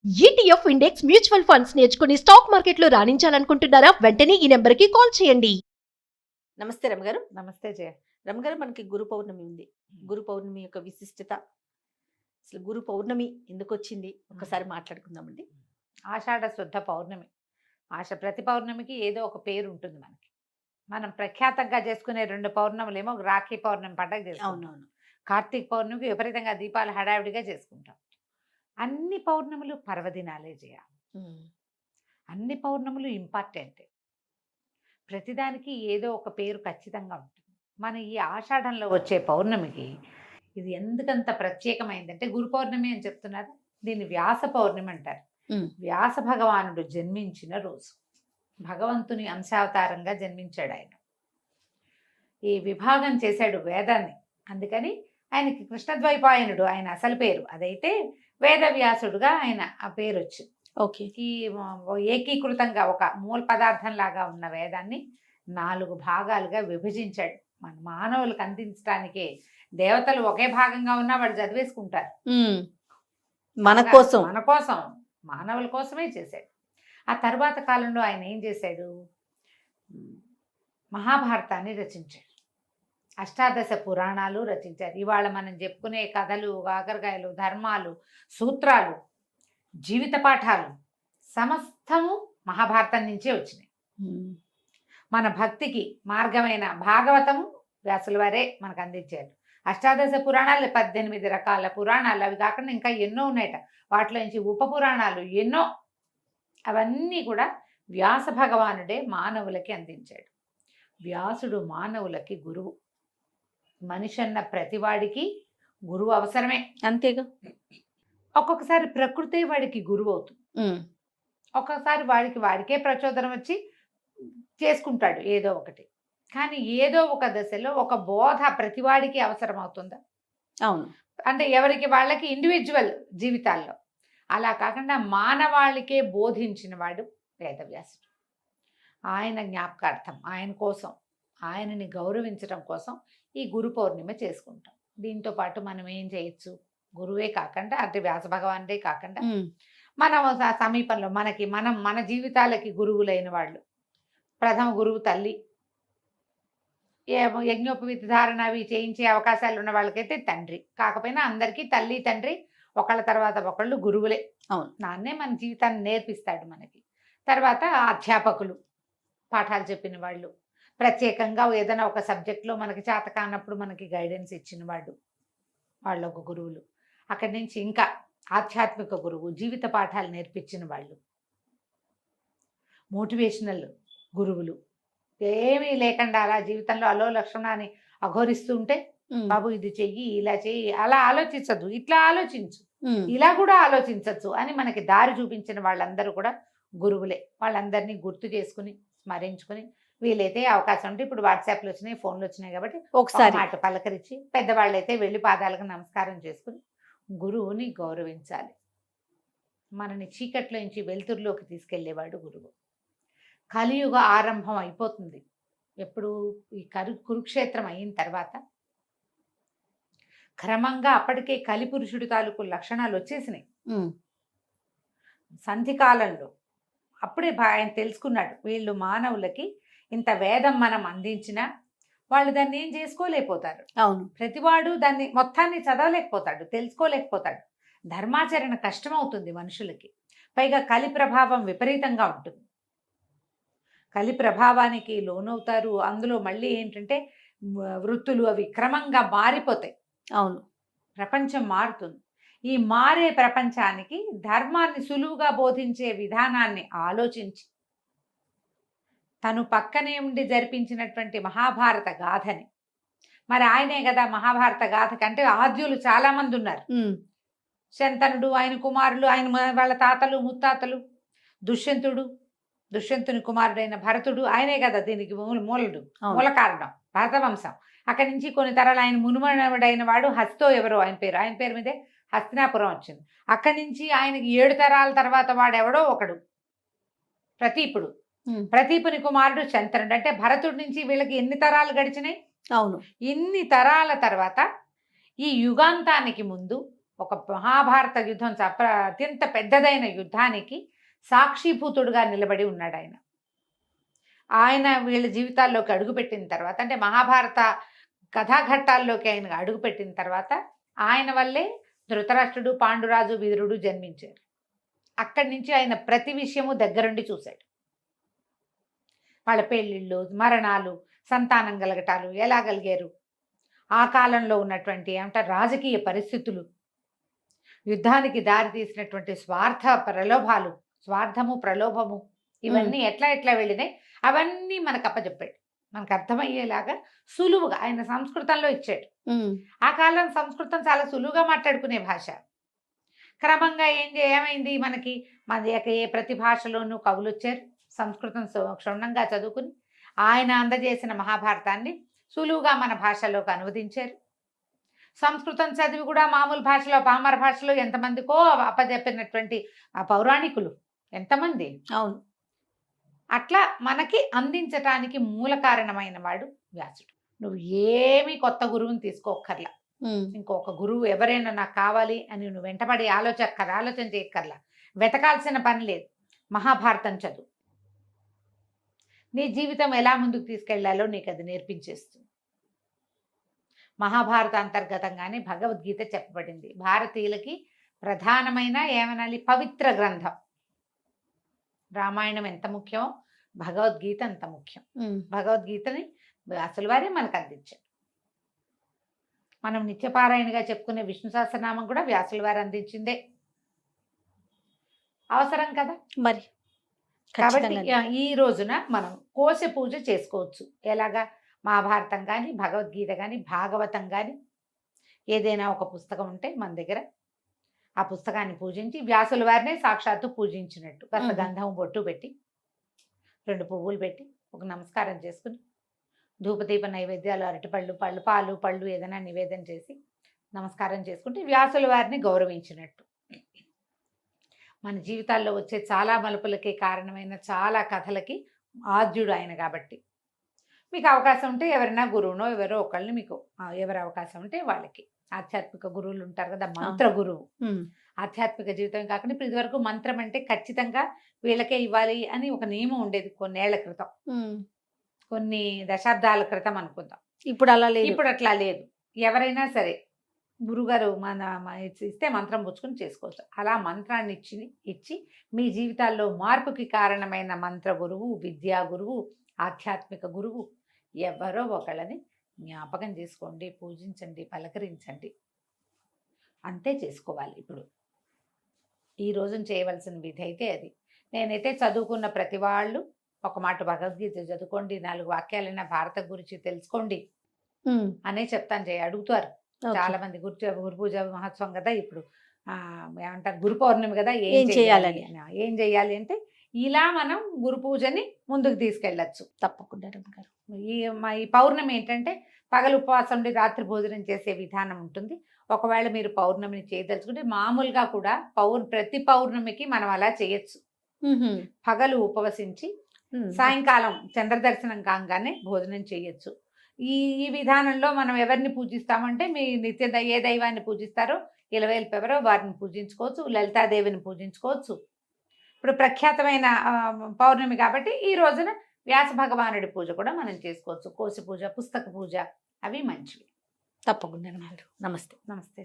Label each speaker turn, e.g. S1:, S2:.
S1: ETF index mutual funds నేర్చుకుని stock మార్కెట్లో రాణించాలనుకుంటున్నారా? వెంటనే ఈ నెంబర్కి కాల్ చేయండి. నమస్తే రమగారు.
S2: నమస్తే జయ.
S1: రమగారు, మనకి గురు పౌర్ణమి ఉంది. గురు పౌర్ణమి యొక్క విశిష్టత, అసలు గురు పౌర్ణమి ఎందుకు వచ్చింది ఒకసారి మాట్లాడుకుందామండి.
S2: ఆషాఢ శుద్ధ పౌర్ణమి. ప్రతి పౌర్ణమికి ఏదో ఒక పేరు ఉంటుంది మనకి. మనం ప్రఖ్యాతంగా చేసుకునే 2 పౌర్ణములేమో రాఖీ పౌర్ణమి పండగ చేసుకుంటాం.
S1: అవునవును.
S2: కార్తీక పౌర్ణమికి విపరీతంగా దీపాలు హడావిడిగా చేసుకుంటాం. అన్ని పౌర్ణములు పర్వదినాలే జయ. అన్ని పౌర్ణములు ఇంపార్టెంటే. ప్రతిదానికి ఏదో ఒక పేరు ఖచ్చితంగా ఉంటుంది. మన ఈ ఆషాఢంలో వచ్చే పౌర్ణమికి ఇది ఎందుకంత ప్రత్యేకమైందంటే, గురు పౌర్ణమి అని చెప్తున్నారు. దీన్ని వ్యాస పౌర్ణమి అంటారు. వ్యాస భగవానుడు జన్మించిన రోజు. భగవంతుని అంశావతారంగా జన్మించాడు ఆయన. ఈ విభాగం చేశాడు వేదాన్ని. అందుకని ఆయనకి కృష్ణద్వైపాయనుడు ఆయన అసలు పేరు. అదైతే వేదవ్యాసుడుగా ఆయన ఆ పేరు వచ్చింది.
S1: ఓకే.
S2: ఈ ఏకీకృతంగా ఒక మూల పదార్థం లాగా ఉన్న వేదాన్ని 4 భాగాలుగా విభజించాడు. మన మానవులకు అందించడానికే. దేవతలు ఒకే భాగంగా ఉన్నా వాళ్ళు చదివేసుకుంటారు.
S1: మన కోసం
S2: మానవుల కోసమే చేశాడు. ఆ తర్వాత కాలంలో ఆయన ఏం చేశాడు? మహాభారతాన్ని రచించాడు. అష్టాదశ పురాణాలు రచించారు. ఇవాళ మనం చెప్పుకునే కథలు, కాకరకాయలు, ధర్మాలు, సూత్రాలు, జీవిత పాఠాలు సమస్తము మహాభారతం నుంచే వచ్చినాయి. మన భక్తికి మార్గమైన భాగవతము వ్యాసుల వారే మనకు అందించారు. అష్టాదశ పురాణాలు 18 రకాల పురాణాలు, అవి కాకుండా ఇంకా ఎన్నో ఉన్నాయట. వాటిలో నుంచి ఉప పురాణాలు ఎన్నో. అవన్నీ కూడా వ్యాస భగవానుడే మానవులకి అందించాడు. వ్యాసుడు మానవులకి గురువు. మనిషి అన్న ప్రతివాడికి గురువు అవసరమే.
S1: అంతేగా.
S2: ఒక్కొక్కసారి ప్రకృతి వాడికి గురువు అవుతుంది. ఒక్కొక్కసారి వాడికే ప్రచోదనం వచ్చి చేసుకుంటాడు ఏదో ఒకటి. కానీ ఏదో ఒక దశలో ఒక బోధ ప్రతివాడికి అవసరం అవుతుందా?
S1: అవును.
S2: అంటే ఎవరికి వాళ్ళకి ఇండివిజువల్ జీవితాల్లో. అలా కాకుండా మానవాళికే బోధించిన వాడు వేదవ్యాసుడు. ఆయన జ్ఞాపకార్థం, ఆయన కోసం, ఆయనని గౌరవించడం కోసం ఈ గురు పౌర్ణిమ చేసుకుంటాం. దీంతో పాటు మనం ఏం చేయొచ్చు? గురువే కాకుండా, అంటే వ్యాస భగవానుడే కాకుండా మన సమీపంలో మన జీవితాలకి గురువులైన వాళ్ళు. ప్రథమ గురువు తల్లి. యజ్ఞోపవీత ధారణ అవి చేయించే అవకాశాలు ఉన్న వాళ్ళకైతే తండ్రి. కాకపోయినా అందరికీ తల్లి తండ్రి ఒకళ్ళ తర్వాత ఒకళ్ళు గురువులే.
S1: అవును.
S2: నాన్నే మన జీవితాన్ని నేర్పిస్తాడు మనకి. తర్వాత అధ్యాపకులు, పాఠాలు చెప్పిన వాళ్ళు. ప్రత్యేకంగా ఏదైనా ఒక సబ్జెక్ట్లో మనకి చేత కానప్పుడు మనకి గైడెన్స్ ఇచ్చిన వాళ్ళు ఒక గురువులు. అక్కడి నుంచి ఇంకా ఆధ్యాత్మిక గురువు, జీవిత పాఠాలు నేర్పించిన వాళ్ళు, మోటివేషనల్ గురువులు. ఏమీ లేకుండా అలా జీవితంలో అలో లక్షణాన్ని అఘోరిస్తూ ఉంటే, బాబు ఇది చెయ్యి, ఇలా చెయ్యి, అలా ఆలోచించద్దు, ఇట్లా ఆలోచించు, ఇలా కూడా ఆలోచించచ్చు అని మనకి దారి చూపించిన వాళ్ళందరూ కూడా గురువులే. వాళ్ళందరినీ గుర్తు చేసుకుని, స్మరించుకుని, వీలైతే అవకాశం ఉంటే, ఇప్పుడు వాట్సాప్లు వచ్చినాయి, ఫోన్లు వచ్చినాయి కాబట్టి ఒకసారి మాట పలకరించి, పెద్దవాళ్ళైతే వెళ్ళి పాదాలకు నమస్కారం చేసుకుని గురువుని గౌరవించాలి. మనని చీకట్లో నుంచి వెలుతురులోకి తీసుకెళ్లేవాడు గురువు. కలియుగ ఆరంభం అయిపోతుంది. ఎప్పుడు? ఈ కురుక్షేత్రం అయిన తర్వాత క్రమంగా అప్పటికే కలిపురుషుడి తాలూకు లక్షణాలు వచ్చేసినాయి సంధికాలంలో. అప్పుడే ఆయన తెలుసుకున్నాడు, వీళ్ళు మానవులకి ఇంత వేదం మనం అందించినా వాళ్ళు దాన్ని ఏం చేసుకోలేకపోతారు.
S1: అవును.
S2: ప్రతివాడు దాన్ని మొత్తాన్ని చదవలేకపోతాడు, తెలుసుకోలేకపోతాడు. ధర్మాచరణ కష్టమవుతుంది మనుషులకి. పైగా కలి ప్రభావం విపరీతంగా ఉంటుంది. కలి ప్రభావానికి లోనవుతారు. అందులో మళ్ళీ ఏంటంటే వృత్తులు అవి క్రమంగా మారిపోతాయి.
S1: అవును.
S2: ప్రపంచం మారుతుంది. ఈ మారే ప్రపంచానికి ధర్మాన్ని సులువుగా బోధించే విధానాన్ని ఆలోచించి తను పక్కనే ఉండి జరిపించినటువంటి మహాభారత గాథని, మరి ఆయనే కదా మహాభారత గాథ కంటే ఆద్యులు చాలా మంది ఉన్నారు. శంతనుడు, ఆయన కుమారులు, ఆయన వాళ్ళ తాతలు ముత్తాతలు, దుష్యంతుని కుమారుడైన భరతుడు, ఆయనే కదా దీనికి మూల కారణం, భరతవంశం. అక్కడి నుంచి కొన్ని తరాలు ఆయన మునుమనుడైన వాడు హస్తో ఎవరో ఆయన పేరు మీదే హస్తినాపురం వచ్చింది. అక్కడి నుంచి ఆయనకి 7 తరాల తర్వాత వాడెవడో ఒకడు ప్రతీపుడు. ప్రతీపుని కుమారుడు శంతనుడు. అంటే భరతుడి నుంచి వీళ్ళకి ఎన్ని తరాలు గడిచినాయి?
S1: అవును.
S2: ఇన్ని తరాల తర్వాత ఈ యుగాంతానికి ముందు ఒక మహాభారత యుద్ధం అత్యంత పెద్దదైన యుద్ధానికి సాక్షిభూతుడుగా నిలబడి ఉన్నాడు ఆయన. ఆయన వీళ్ళ జీవితాల్లోకి అడుగుపెట్టిన తర్వాత, అంటే మహాభారత కథాఘట్టాల్లోకి ఆయన అడుగుపెట్టిన తర్వాత ఆయన వల్లే ధృతరాష్ట్రుడు, పాండురాజు, విదురుడు జన్మించారు. అక్కడి నుంచి ఆయన ప్రతి విషయము దగ్గరుండి చూశాడు. వాళ్ళ పెళ్ళిళ్ళు, మరణాలు, సంతానం కలగటాలు ఎలా కలిగారు, ఆ కాలంలో ఉన్నటువంటి ఏమంటారు రాజకీయ పరిస్థితులు, యుద్ధానికి దారి తీసినటువంటి ప్రలోభాలు, స్వార్థము ప్రలోభము, ఇవన్నీ ఎట్లా ఎట్లా వెళ్ళినాయి అవన్నీ మనకు అప్పచెప్పాడు. మనకు అర్థమయ్యేలాగా సులువుగా ఆయన సంస్కృతంలో ఇచ్చాడు. ఆ కాలం సంస్కృతం చాలా సులువుగా మాట్లాడుకునే భాష. క్రమంగా ఏమైంది మనకి ప్రతి భాషలోనూ కవులు వచ్చారు. సంస్కృతం క్షుణ్ణంగా చదువుకుని ఆయన అందజేసిన మహాభారతాన్ని సులువుగా మన భాషలోకి అనువదించారు. సంస్కృతం చదివి కూడా మామూలు భాషలో, పామర భాషలో ఎంతమందికో అప్పచెప్పినటువంటి ఆ పౌరాణికులు ఎంతమంది.
S1: అవును.
S2: అట్లా మనకి అందించటానికి మూల కారణమైన వాడు వ్యాసుడు. నువ్వు ఏమి కొత్త గురువుని తీసుకోక్కర్లా. ఇంకొక గురువు ఎవరైనా నాకు కావాలి అని నువ్వు వెంటబడి ఆలోచన చేయక్కర్లా. వెతకాల్సిన పని లేదు. మహాభారతం చదువు. నీ జీవితం ఎలా ముందుకు తీసుకెళ్లాలో నీకు అది నేర్పించేస్తుంది. మహాభారత అంతర్గతంగానే భగవద్గీత చెప్పబడింది. భారతీయులకి ప్రధానమైన ఏమనాలి పవిత్ర గ్రంథం. రామాయణం ఎంత ముఖ్యమో భగవద్గీత అంత ముఖ్యం. భగవద్గీతని అసలు వారే మనకు అందించారు. మనం నిత్యపారాయణగా చెప్పుకునే విష్ణు సహస్రనామం కూడా వ్యాసుల వారు అందించిందే. అవసరం కదా
S1: మరి.
S2: కాబట్టి ఈ రోజున మనం కోశ పూజ చేసుకోవచ్చు. ఎలాగా మహాభారతం కానీ, భగవద్గీత కానీ, భాగవతం కానీ, ఏదైనా ఒక పుస్తకం ఉంటే మన దగ్గర ఆ పుస్తకాన్ని పూజించి వ్యాసుల వారినే సాక్షాత్తు పూజించినట్టు కాస్త గంధం బొట్టు పెట్టి 2 పువ్వులు పెట్టి ఒక నమస్కారం చేసుకుని ధూపదీప నైవేద్యాలు, అరటిపళ్ళు, పాలు ఏదైనా నివేదన చేసి నమస్కారం చేసుకుంటే వ్యాసుల వారిని గౌరవించినట్టు. మన జీవితాల్లో వచ్చే చాలా మలుపులకి కారణమైన చాలా కథలకి ఆద్యుడు ఆయన కాబట్టి మీకు అవకాశం ఉంటే ఎవరైనా గురువునో ఎవరో ఒకళ్ళని మీకు ఎవరి అవకాశం ఉంటే వాళ్ళకి ఆధ్యాత్మిక గురువులు ఉంటారు కదా, మంత్ర గురువు. ఆధ్యాత్మిక జీవితం కాకుండా ఇప్పుడు ఇదివరకు మంత్రం అంటే ఖచ్చితంగా వీళ్ళకే ఇవ్వాలి అని ఒక నియమం ఉండేది కొన్నేళ్ల క్రితం, కొన్ని దశాబ్దాల క్రితం అనుకుందాం.
S1: ఇప్పుడు అలా లేదు.
S2: ఇప్పుడు అట్లా లేదు. ఎవరైనా సరే గురుగారు ఇస్తే మంత్రం పుచ్చుకొని చేసుకోవచ్చు. అలా మంత్రాన్ని ఇచ్చి మీ జీవితాల్లో మార్పుకి కారణమైన మంత్ర గురువు, విద్యా గురువు, ఆధ్యాత్మిక గురువు ఎవరో ఒకళ్ళని జ్ఞాపకం చేసుకోండి, పూజించండి, పలకరించండి. అంతే చేసుకోవాలి. ఇప్పుడు ఈ రోజున చేయవలసిన విధి అయితే అది. నేనైతే చదువుకున్న ప్రతి వాళ్ళు ఒక మాట భగవద్గీత చదువుకోండి, 4 వాక్యాలైనా భారత గురించి తెలుసుకోండి అనే చెప్తాను. అడుగుతారు చాలా మంది గురు పూజ మహోత్సవం కదా, ఇప్పుడు ఏమంటారు గురు పౌర్ణమి కదా, ఏం చేయాలి అంటే ఇలా మనం గురు పూజని ముందుకు తీసుకెళ్ళచ్చు తప్పకుండా. ఈ పౌర్ణమి ఏంటంటే పగలు ఉపవాసం ఉండి రాత్రి భోజనం చేసే విధానం ఉంటుంది. ఒకవేళ మీరు పౌర్ణమిని చేయదలుచుకుంటే మామూలుగా కూడా ప్రతి పౌర్ణమికి మనం అలా చేయొచ్చు. పగలు ఉపవసించి సాయంకాలం చంద్రదర్శనం కాగానే భోజనం చేయొచ్చు. ఈ విధానంలో మనం ఎవరిని పూజిస్తామంటే మీ ఏ దైవాన్ని పూజిస్తారో ఇలవేల్పు ఎవరో వారిని పూజించుకోవచ్చు, లలితాదేవిని పూజించుకోవచ్చు. ఇప్పుడు ప్రఖ్యాతమైన పౌర్ణమి కాబట్టి ఈ రోజున వ్యాస భగవానుడి పూజ కూడా మనం చేసుకోవచ్చు. కోశ పూజ, పుస్తక పూజ అవి మంచివి.
S1: తప్పకుండా. నమస్తే.
S2: నమస్తే.